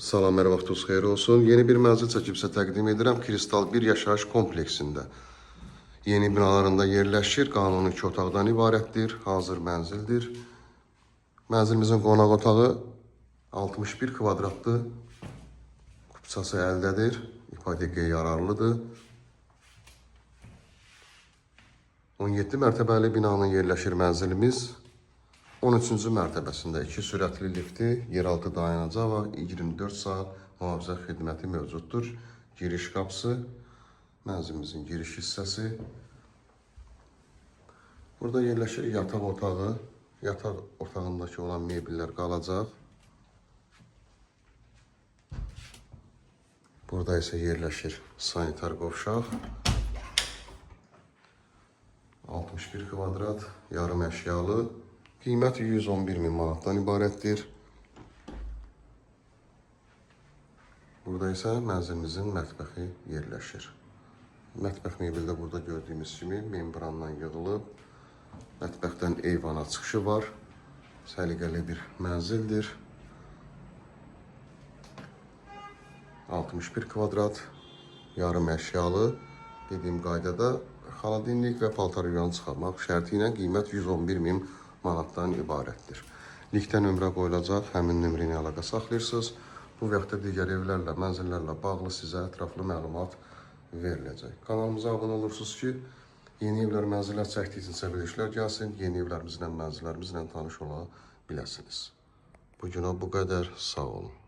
Salam, hər vaxtınız xeyir olsun. Yeni bir mənzil çəkib sizə təqdim edirəm. Kristal bir yaşayış kompleksində. Yeni binalarında yerləşir. Qanuni 2 otaqdan ibarətdir. Hazır mənzildir. Mənzilimizin qonaq otağı 61 kvadratlı. Kupçası əldədir. İpotekaya yararlıdır. 17 mərtəbəli binanın yerləşir mənzilimiz. 13-cü mərtəbəsində 2 sürətli lifti, yeraltı dayanacaq və 24 saat mühafizə xidməti mövcuddur. Giriş qapısı, mənzilimizin giriş hissəsi. Burada yerləşir yataq otağı. Yataq otağındakı olan mebellər qalacaq. Burada isə yerləşir sanitar qovşaq. 61 kvadrat, yarım əşyalı. Qiyməti 111.000 manatdan ibarətdir. Burada isə mənzilimizin mətbəxi yerləşir. Mətbəx mebeli də burada gördüyümüz kimi membrandan yığılıb. Mətbəxdən eyvana çıxışı var. Səliqəli bir mənzildir. 61 kvadrat, yarım əşyalı. Dediyim qaydada xaladinlik və paltar yuvanı çıxarmaq şərti ilə qiymət 111.000 manatdan ibarətdir. Linkdə nömrə qoyulacaq, həmin nömrə ilə əlaqə saxlayırsınız. Bu və yaxud da digər evlərlə, mənzillərlə bağlı sizə ətraflı məlumat veriləcək. Kanalımıza abunə olursunuz ki, yeni evlər, mənzillər çəkdikcə verilişlər gəlsin, yeni evlərimizlə, mənzillərimizlə tanış ola biləsiniz. Bugünə bu qədər, sağ olun.